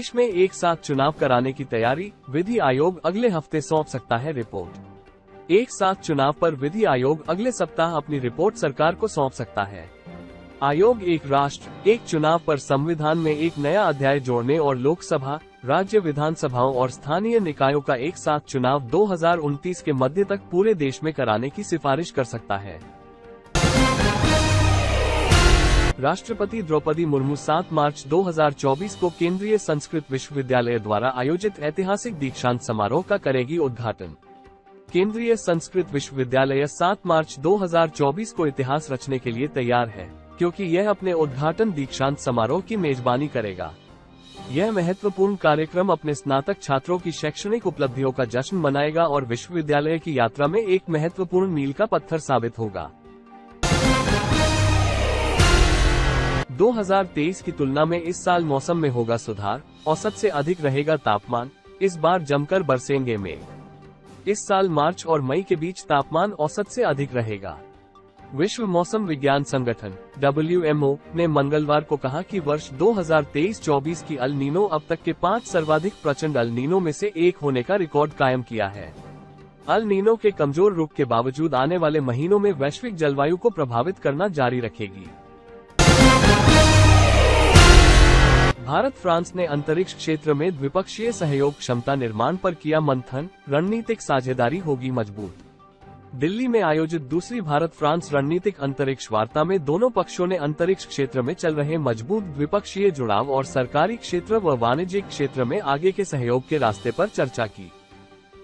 देश में एक साथ चुनाव कराने की तैयारी, विधि आयोग अगले हफ्ते सौंप सकता है रिपोर्ट। एक साथ चुनाव पर विधि आयोग अगले सप्ताह अपनी रिपोर्ट सरकार को सौंप सकता है। आयोग एक राष्ट्र एक चुनाव पर संविधान में एक नया अध्याय जोड़ने और लोकसभा, राज्य विधानसभाओं और स्थानीय निकायों का एक साथ चुनाव 2029 के मध्य तक पूरे देश में कराने की सिफारिश कर सकता है। राष्ट्रपति द्रौपदी मुर्मू 7 मार्च 2024 को केंद्रीय संस्कृत विश्वविद्यालय द्वारा आयोजित ऐतिहासिक दीक्षांत समारोह का करेगी उद्घाटन। केंद्रीय संस्कृत विश्वविद्यालय 7 मार्च 2024 को इतिहास रचने के लिए तैयार है, क्योंकि यह अपने उद्घाटन दीक्षांत समारोह की मेजबानी करेगा। यह महत्वपूर्ण कार्यक्रम अपने स्नातक छात्रों की शैक्षणिक उपलब्धियों का जश्न मनाएगा और विश्वविद्यालय की यात्रा में एक महत्वपूर्ण मील का पत्थर साबित होगा। 2023 की तुलना में इस साल मौसम में होगा सुधार, औसत से अधिक रहेगा तापमान, इस बार जमकर बरसेंगे मेघ। इस साल मार्च और मई के बीच तापमान औसत से अधिक रहेगा। विश्व मौसम विज्ञान संगठन (WMO) ने मंगलवार को कहा कि वर्ष 2023-24 की अल नीनो अब तक के 5 सर्वाधिक प्रचंड अल नीनो में से एक होने का रिकॉर्ड कायम किया है। अल नीनो के कमजोर रुख के बावजूद आने वाले महीनों में वैश्विक जलवायु को प्रभावित करना जारी रखेगी। भारत फ्रांस ने अंतरिक्ष क्षेत्र में द्विपक्षीय सहयोग क्षमता निर्माण पर किया मंथन, रणनीतिक साझेदारी होगी मजबूत। दिल्ली में आयोजित दूसरी भारत फ्रांस रणनीतिक अंतरिक्ष वार्ता में दोनों पक्षों ने अंतरिक्ष क्षेत्र में चल रहे मजबूत द्विपक्षीय जुड़ाव और सरकारी क्षेत्र व वाणिज्यिक क्षेत्र में आगे के सहयोग के रास्ते पर चर्चा की।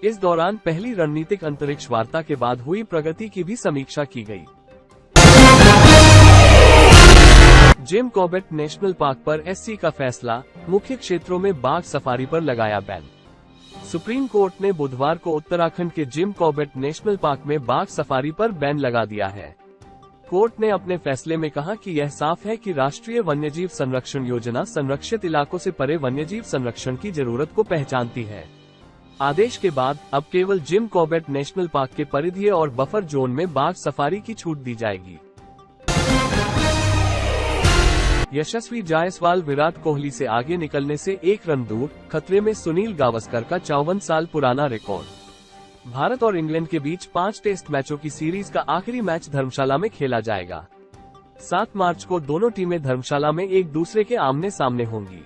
इस दौरान पहली रणनीतिक अंतरिक्ष वार्ता के बाद हुई प्रगति की भी समीक्षा की गई। जिम कॉर्बेट नेशनल पार्क पर SC का फैसला, मुख्य क्षेत्रों में बाघ सफारी पर लगाया बैन। सुप्रीम कोर्ट ने बुधवार को उत्तराखंड के जिम कॉर्बेट नेशनल पार्क में बाघ सफारी पर बैन लगा दिया है। कोर्ट ने अपने फैसले में कहा कि यह साफ है कि राष्ट्रीय वन्यजीव संरक्षण योजना संरक्षित इलाकों से परे वन्यजीव संरक्षण की जरूरत को पहचानती है। आदेश के बाद अब केवल जिम कॉर्बेट नेशनल पार्क के परिधीय और बफर जोन में बाघ सफारी की छूट दी जाएगी। यशस्वी जायसवाल विराट कोहली से आगे निकलने से 1 रन दूर, खतरे में सुनील गावस्कर का 54 साल पुराना रिकॉर्ड। भारत और इंग्लैंड के बीच 5 टेस्ट मैचों की सीरीज का आखिरी मैच धर्मशाला में खेला जाएगा। 7 मार्च को दोनों टीमें धर्मशाला में एक दूसरे के आमने सामने होंगी।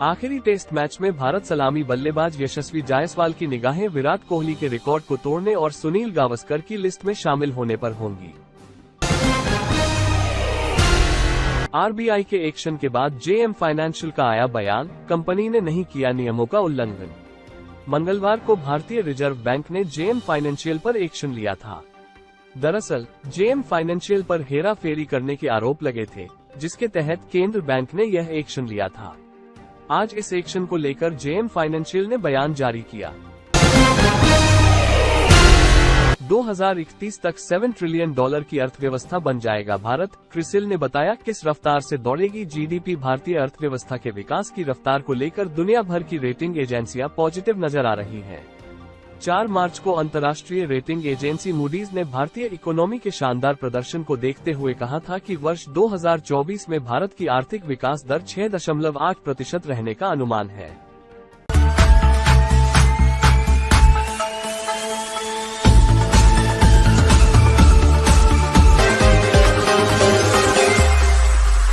आखिरी टेस्ट मैच में भारत सलामी बल्लेबाज यशस्वी जायसवाल की निगाहें विराट कोहली के रिकॉर्ड को तोड़ने और सुनील गावस्कर की लिस्ट में शामिल होने पर होंगी। RBI के एक्शन के बाद JM फाइनेंशियल का आया बयान, कंपनी ने नहीं किया नियमों का उल्लंघन। मंगलवार को भारतीय रिजर्व बैंक ने JM फाइनेंशियल पर एक्शन लिया था। दरअसल JM फाइनेंशियल पर हेरा फेरी करने के आरोप लगे थे, जिसके तहत केंद्र बैंक ने यह एक्शन लिया था। आज इस एक्शन को लेकर JM फाइनेंशियल ने बयान जारी किया। 2031 तक $7 ट्रिलियन की अर्थव्यवस्था बन जाएगा भारत, क्रिसिल ने बताया। किस रफ्तार से दौड़ेगी GDP? भारतीय अर्थव्यवस्था के विकास की रफ्तार को लेकर दुनिया भर की रेटिंग एजेंसियां पॉजिटिव नजर आ रही हैं। 4 मार्च को अंतर्राष्ट्रीय रेटिंग एजेंसी मूडीज ने भारतीय इकोनॉमी के शानदार प्रदर्शन को देखते हुए कहा था कि वर्ष 2024 में भारत की आर्थिक विकास दर 6.8% रहने का अनुमान है।